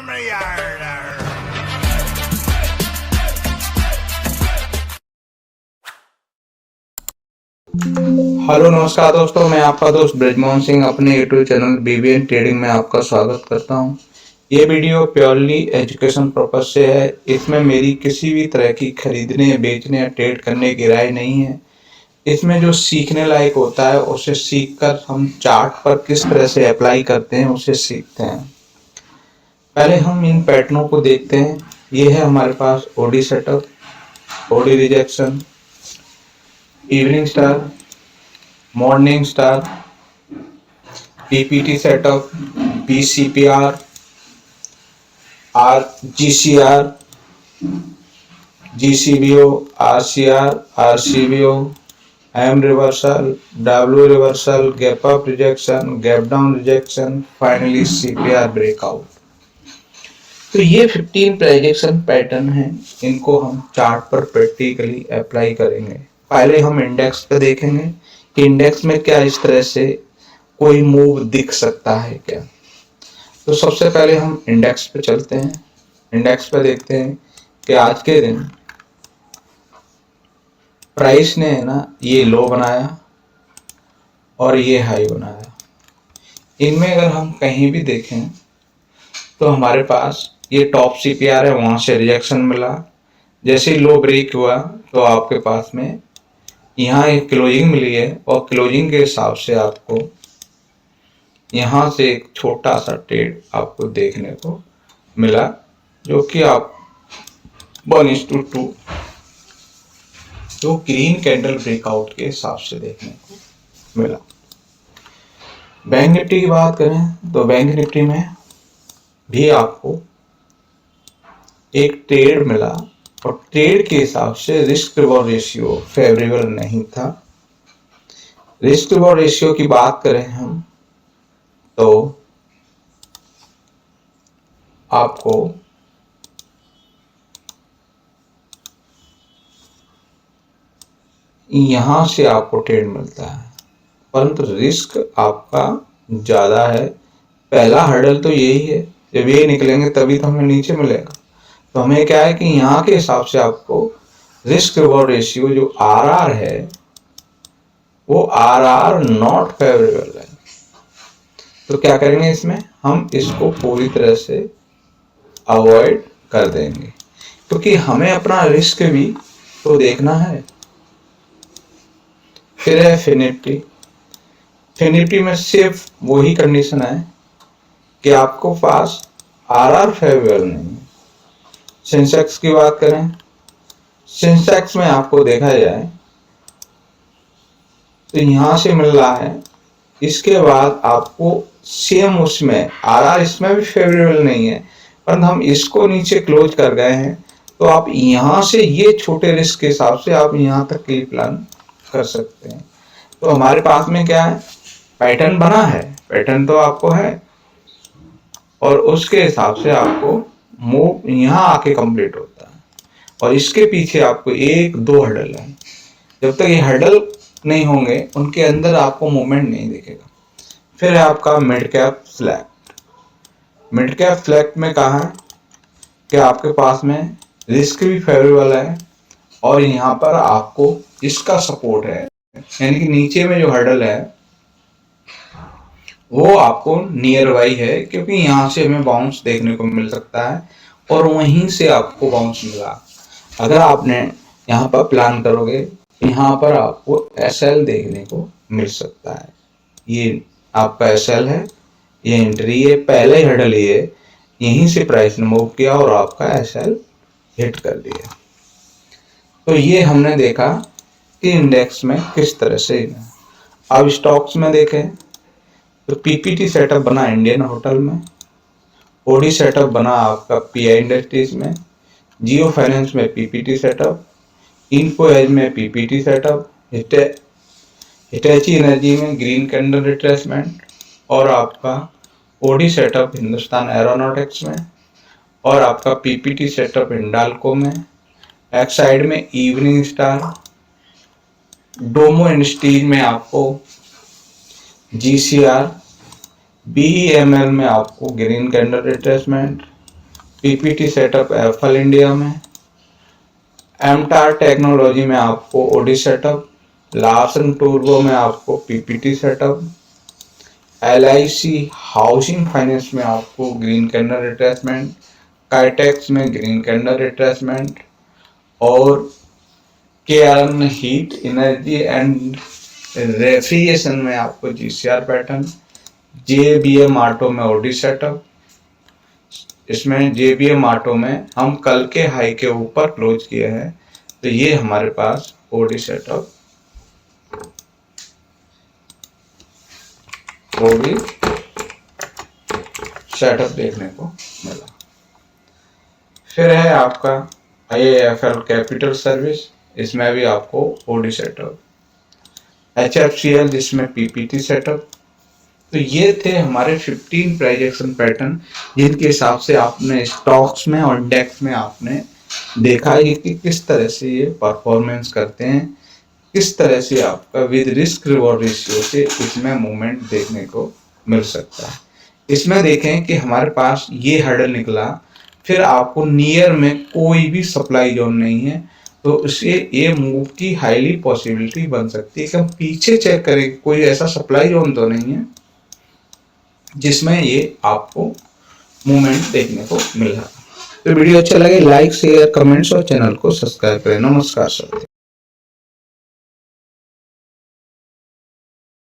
Hello नमस्कार दोस्तों, मैं आपका दोस्त ब्रिजमोहन सिंह अपने यूट्यूब चैनल बीबीएन ट्रेडिंग में आपका स्वागत करता हूं। ये वीडियो प्योरली एजुकेशन पर्पज से है। इसमें मेरी किसी भी तरह की खरीदने, बेचने या ट्रेड करने की राय नहीं है। इसमें जो सीखने लायक होता है उसे सीखकर हम चार्ट पर किस तरह से अप्लाई करते हैं उसे सीखते हैं। पहले हम इन पैटर्नों को देखते हैं। ये है हमारे पास OD setup, OD rejection, evening star, morning star, PPT setup, BCPR, GCR, GCBO, RCR, RCBO, M reversal, W reversal, gap up rejection, gap down rejection, finally CPR breakout. तो ये 15 प्रोजेक्शन पैटर्न हैं। इनको हम चार्ट पर practically apply करेंगे। पहले हम index पे देखेंगे कि इंडेक्स में क्या इस तरह से कोई मूव दिख सकता है क्या। तो सबसे पहले हम इंडेक्स पे चलते हैं। इंडेक्स पे देखते हैं कि आज के दिन प्राइस ने ना ये लो बनाया और ये हाई बनाया। इनमें अगर हम कहीं भी देखें तो हमारे पास ये टॉप सीपीआर है, वहां से रिजेक्शन मिला। जैसे ही लो ब्रेक हुआ तो आपके पास में यहाँ एक क्लोजिंग मिली है और क्लोजिंग के हिसाब से आपको यहाँ से एक छोटा सा ट्रेड आपको देखने को मिला, जो कि आप 1:2 जो ग्रीन कैंडल ब्रेकआउट के हिसाब से देखने को मिला। बैंक निफ्टी की बात करें तो बैंक निफ्टी में भी आपको एक ट्रेड मिला और ट्रेड के हिसाब से रिस्क रिवॉर्ड रेशियो फेवरेबल नहीं था। रिस्क रिवॉर्ड रेशियो की बात करें हम तो आपको यहां से आपको ट्रेड मिलता है, परंतु रिस्क आपका ज्यादा है। पहला हर्डल तो यही है, जब ये निकलेंगे तभी तो हमें नीचे मिलेगा। तो हमें क्या है कि यहाँ के हिसाब से आपको रिस्क रिवॉर्ड रेशियो जो आरआर है वो आरआर नॉट फेवरेबल है। तो क्या करेंगे, इसमें हम इसको पूरी तरह से अवॉइड कर देंगे, क्योंकि हमें अपना रिस्क भी तो देखना है। फिर है फिनिफ्टी। फिनिफ्टी में सिर्फ वही कंडीशन है कि आपको पास आरआर फेवरेबल नहीं है। सेंसेक्स की बात करें, सेंसेक्स में आपको देखा जाए तो यहां से मिल रहा है, इसके बाद आपको सेम उसमें आरआर इसमें भी फेवरेबल नहीं है, पर हम इसको नीचे क्लोज कर गए हैं। तो आप यहां से ये छोटे रिस्क के हिसाब से आप यहां तक की प्लान कर सकते हैं। तो हमारे पास में क्या है, पैटर्न बना है, पैटर्न तो आपको है और उसके हिसाब से आपको मूव यहाँ आके कंप्लीट होता है और इसके पीछे आपको 1-2 हर्डल है। जब तक ये हर्डल नहीं होंगे उनके अंदर आपको मूवमेंट नहीं दिखेगा। फिर है आपका mid cap flat. Mid cap flat में कहा है कि आपके पास में रिस्क भी फेवरेबल है और यहाँ पर आपको इसका सपोर्ट है, यानी कि नीचे में जो हर्डल है वो आपको नियर बाई है, क्योंकि यहाँ से हमें बाउंस देखने को मिल सकता है और वहीं से आपको बाउंस मिला। अगर आपने यहाँ पर प्लान करोगे, यहाँ पर आपको एसएल देखने को मिल सकता है। ये आपका एसएल है, ये एंट्री है, पहले ही हर्डल ये है, यहीं से प्राइस ने मूव किया और आपका एसएल हिट कर दिया। तो ये हमने देखा कि इंडेक्स में किस तरह से। अब स्टॉक्स में देखें तो पीपीटी सेटअप बना इंडियन होटल में, ओडी सेटअप बना आपका पीआई इंडस्ट्रीज में, जियो फाइनेंस में पीपीटी सेटअप, इन्फो एज में पीपीटी सेटअप, हिटैची एनर्जी में ग्रीन कैंडल रिट्रेसमेंट और आपका ओडी सेटअप हिंदुस्तान एरोनॉटिक्स में और आपका पीपीटी सेटअप हिंडाल्को में, एक्साइड में इवनिंग स्टार, डोमो इंडस्ट्रीज में आपको जीसीआर, बीईएमएल में आपको green candle retracement, PPT setup FL India में, एमटार टेक्नोलॉजी में आपको ओडी सेटअप, लार्सन टूर्बो में आपको PPT setup, LIC housing finance में आपको ग्रीन कैंडल रिट्रेसमेंट, काइटेक्स में ग्रीन कैंडल रिट्रेसमेंट, और केआरएन हीट एनर्जी एंड रेफ्रिजरेशन में आपको जीसीआर पैटर्न, जेबीएम ऑटो में ओडी सेटअप। इसमें जेबीएम ऑटो में हम कल के हाई के ऊपर क्लोज किए हैं, तो ये हमारे पास ओडी सेटअप देखने को मिला। फिर है आपका आईआईएफएल कैपिटल सर्विस, इसमें भी आपको ओडी सेटअप, एचएफसीएल जिसमें पीपीटी सेटअप। तो ये थे हमारे 15 प्राइजेक्शन पैटर्न, जिनके हिसाब से आपने स्टॉक्स में और इंडेक्स में आपने देखा है कि किस तरह से ये परफॉर्मेंस करते हैं, किस तरह से आपका विद रिस्क रिवॉर्ड रेशियो से इसमें मूवमेंट देखने को मिल सकता है। इसमें देखें कि हमारे पास ये हर्डल निकला, फिर आपको नियर में कोई भी सप्लाई जोन नहीं है, तो इससे ये मूव की हाईली पॉसिबिलिटी बन सकती है कि हम पीछे चेक करें कोई ऐसा सप्लाई जोन तो नहीं है जिसमें ये आपको मूवमेंट देखने को मिल रहा है। तो वीडियो अच्छा लगे लाइक शेयर कमेंट्स और चैनल को सब्सक्राइब करें। नमस्कार सर।